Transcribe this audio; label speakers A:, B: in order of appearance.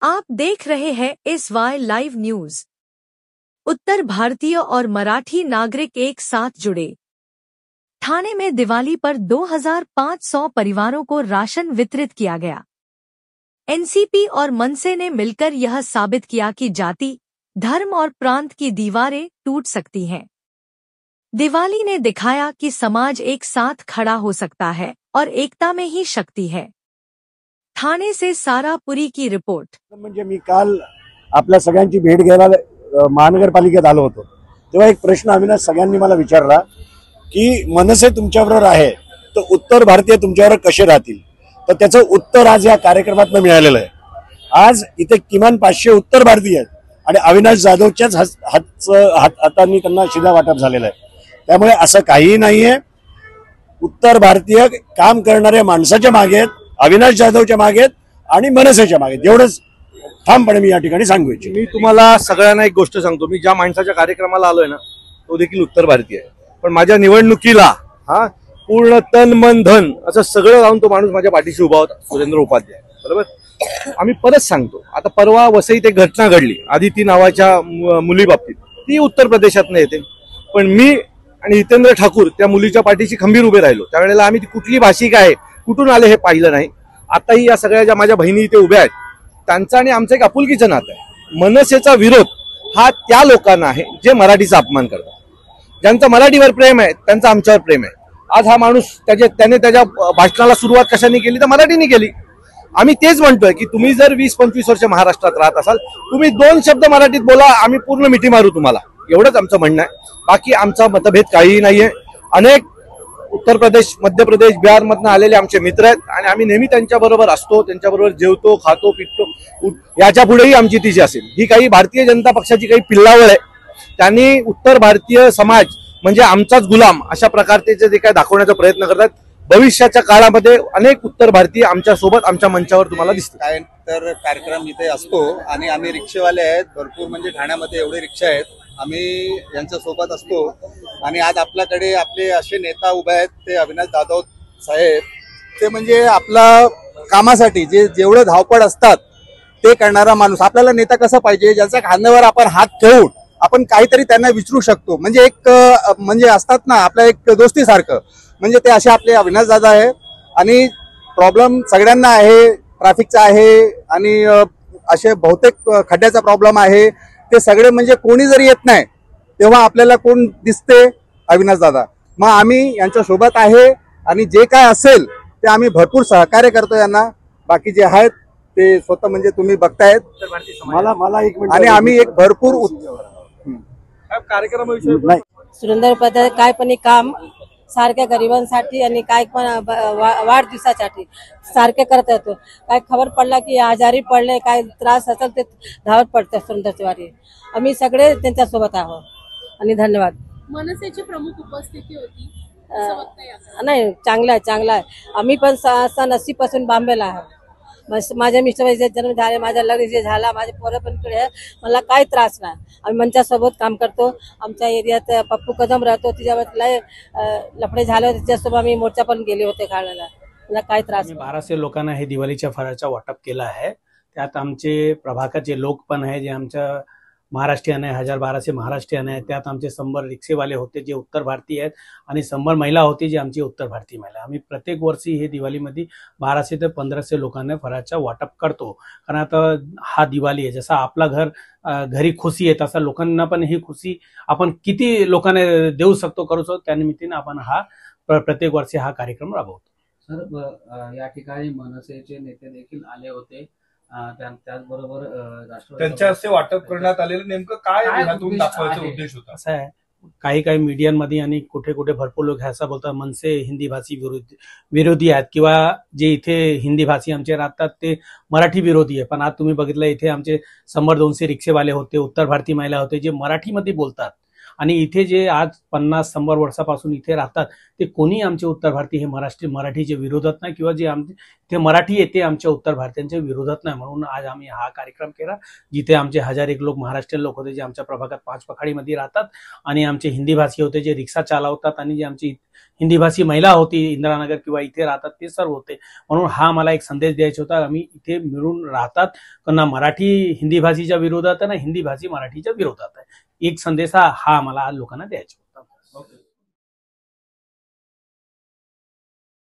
A: आप देख रहे हैं SY लाइव न्यूज। उत्तर भारतीय और मराठी नागरिक एक साथ जुड़े। ठाणे में दिवाली पर 2500 परिवारों को राशन वितरित किया गया। एनसीपी और मनसे ने मिलकर यह साबित किया कि जाति, धर्म और प्रांत की दीवारें टूट सकती हैं। दिवाली ने दिखाया कि समाज एक साथ खड़ा हो सकता है और एकता में ही शक्ति है। ठाणे से सारा पुरी की रिपोर्ट।
B: म्हणजे मी काल आपल्या सगळ्यांची भेट घ्यायला महानगरपालिकेत आलो होतो, तेव्हा एक प्रश्न अविनाश सगळ्यांनी मला विचारला की मनसे तुमच्याबरोबर आहे तर उत्तर भारतीय तुमच्याबरोबर कसे राहतील। तर त्याचं उत्तर आज या कार्यक्रमात मिळालेलं आहे। आज इथे किमान 500 उत्तर भारतीय आहेत आणि अविनाश जाधवच्याच हातांनी त्यांना शिधा वाटप झालेलं आहे। त्यामुळे असं काहीही नाहीये। उत्तर भारतीय काम करणाऱ्या माणसाच्या मागे आहेत, अविनाश जाधवच्या मागे आहेत आणि मनसेच्या मागे आहेत। एवढंच ठामपणे मी या ठिकाणी सांगू इच्छितो।
C: मी तुम्हाला सगळ्यांना एक गोष्ट सांगतो, मी ज्या माणसाच्या कार्यक्रमाला आलोय ना तो देखील उत्तर भारतीय आहे, पण माझ्या निवडणुकीला पूर्ण तन मन धन असं सगळं लावून तो माणूस माझ्या पाठीशी उभा होता, सुरेंद्र उपाध्याय। बरोबर, आम्ही परत सांगतो, आता परवा वसईत एक घटना घडली आदिती नावाच्या मुली बाबतीत, ती उत्तर प्रदेशातनं येते, पण मी आणि हितेंद्र ठाकूर त्या मुलीच्या पाठीशी खंबीर उभे राहिलो। त्यावेळेला आम्ही ती कुठली भाषिक आहे, कुठून आले हे पाहिलं नाही। आताही या सगळ्या ज्या माझ्या बहिणी इथे उभ्या आहेत त्यांचा आणि आमचं एक आपुलकीचं नातं आहे। मनसेचा विरोध हा त्या लोकांना आहे जे मराठीचा अपमान करतात, ज्यांचं मराठीवर प्रेम आहे त्यांचं आमच्यावर प्रेम आहे। आज हा माणूस त्याने त्याच्या भाषणाला सुरुवात कशाने केली तर मराठीने केली। आम्ही तेच म्हणतोय की तुम्ही जर 20-25 वर्ष महाराष्ट्रात राहत असाल, तुम्ही 2 शब्द मराठीत बोला, आम्ही पूर्ण मिठी मारू तुम्हाला, एवढंच आमचं म्हणणं आहे। बाकी आमचा मतभेद काहीही नाहीये। अनेक उत्तर प्रदेश, मध्य प्रदेश, बिहार मधनं आलेले आमचे मित्र आहेत आणि आम्ही नेहमी त्यांच्याबरोबर असतो, त्यांच्याबरोबर जेवतो, खातो, पितो। याच्या पुढेही आमची तिची असेल। ही काही भारतीय जनता पक्षाची काही पिल्लावळ आहे, त्यांनी उत्तर भारतीय समाज म्हणजे आमचाच गुलाम अशा प्रकारचे जे काय दाखवण्याचा प्रयत्न करतात। भविष्याच्या काळामध्ये अनेक उत्तर भारतीय आमच्या सोबत आमच्या मंचावर तुम्हाला दिसतील।
D: काय तर कार्यक्रम इथे असतो आणि आम्ही रिक्षेवाले आहेत भरपूर, म्हणजे ठाण्यामध्ये एवढे रिक्षा आहेत, आम्ही यांच्या सोबत असतो। आणि आज आपल्याकडे आपले असे नेता उभे आहेत, ते अविनाश जाधव साहेब, ते म्हणजे आपला कामासाठी जेवढं धावपळ असतात ते करणारा माणूस। आपल्याला नेता कसा पाहिजे, ज्याच्या खांद्यावर आपण हात ठेवून आपण काहीतरी त्यांना विचारू शकतो, म्हणजे एक म्हणजे असतात ना आपल्या एक दोस्ती सारखं, म्हणजे ते असे आपले अविनाश दादा आहे। आणि प्रॉब्लेम सगळ्यांना आहे, ट्रॅफिकचा आहे आणि असे बहुतेक खड्ड्याचा प्रॉब्लेम आहे। ते सगळे म्हणजे कोणी जरी येत नाही तेव्हा आपल्याला कोण दिसते, अविनाश दादा। मग आम्ही यांच्या सोबत आहे आणि जे काय असेल ते आम्ही भरपूर सहकार्य करतो यांना। बाकी जे आहेत ते स्वतः म्हणजे तुम्ही बघतायत।
B: मला एक मिनिट,
D: आणि आम्ही एक भरपूर
C: कार्यक्रमाविषयी
B: नाही,
E: सुरेंद्र उपाध्याय काय पण काम सारख्या गरिबांसाठी आणि काय पण वाढदिवसासाठी सारखे करत येतो। काय खबर पडला की आजारी पडले, काय त्रास असेल ते धावत पडते सुरेंद्रची वारी। आम्ही सगळे त्यांच्या सोबत आहोत आणि धन्यवाद।
F: मनसेची प्रमुख उपस्थिती होती,
E: नाही चांगला आहे। आम्ही पण 80% बांबेला आहोत। माझ्या मिस्टरांचे जन्म झाले, माझ्या लग्न जे झाला, माझे पोरं पण इकडे आहे, मला काही त्रास नाही। आम्ही मंचासोबत काम करतो। आमच्या एरियात पप्पू कदम राहतो, तिच्यावर लय लफडे झाले होते, त्याच्यासोबत आम्ही मोर्चा पण गेले होते काढायला, मला काही त्रास नाही।
G: 1200 लोकांना हे दिवाळीच्या फराळाचं वाटप केलं आहे। त्यात आमचे प्रभागाचे लोक पण आहे जे आमच्या महाराष्ट्रीयन आहे, 1200 महाराष्ट्रीयन आहे। त्यात आमचे 100 रिक्षेवाले होते जे उत्तर भारतीय आहेत आणि 100 महिला होती जी आमची उत्तर भारतीय महिला। आम्ही प्रत्येक वर्षी हे दिवाळीमध्ये 1200 ते 1500 लोकांना फराळाचं वाटप करतो, कारण आता हा दिवाळी आहे, जसा आपला घरी खुशी आहे तसा लोकांना पण ही खुशी आपण किती लोकांना देऊ शकतो, करू शकतो, त्या निमित्ताने आपण हा प्रत्येक वर्षी हा कार्यक्रम राबवतो।
H: सर, या ठिकाणी मनसेचे नेते देखील आले होते, त्याचबरोबर
C: त्यांच्या हस्ते वाटप करण्यात आलेलं नेमकं काय यातून दाखवायचा उद्देश होता?
G: असं आहे, काही मीडियांमध्ये आणि कुठे भरपूर लोक असं बोलतात मनसे हिंदी भाषी विरोधी आहेत किंवा जे इथे हिंदी भाषी आमचे राहतात ते मराठी विरोधी आहे। पण आज तुम्ही बघितलं इथे आमचे 100-200 रिक्षेवाले होते, उत्तर भारतीय महिला होते जे मराठीमध्ये बोलतात आणि इथे जे आज 50-100 वर्षापासून इथे राहतात ते कोणी आमचे उत्तर भारतीय हे मराठीचे विरोधात नाही किंवा जे आमचे ते मराठी येते आमच्या उत्तर भारतीयांच्या विरोधात नाही। म्हणून आज आम्ही हा कार्यक्रम केला, जिथे आमचे 1001 लोक महाराष्ट्रीयन लोक होते जे आमच्या प्रभागात 5 पखाडीमध्ये राहतात आणि आमचे हिंदी भाषी होते जे रिक्षा चालवतात आणि जे आमची हिंदीभाषी महिला होती इंदिरानगर किंवा इथे राहतात ते सर्व होते. म्हणून हा मला एक संदेश द्यायचा होता. आम्ही इथे मिळून राहतात, ना मराठी हिंदी भाषीच्या विरोधात आहे ना हिंदी भाषी मराठीच्या विरोधात आहे. एक संदेश हा मला लोकांना द्यायचा.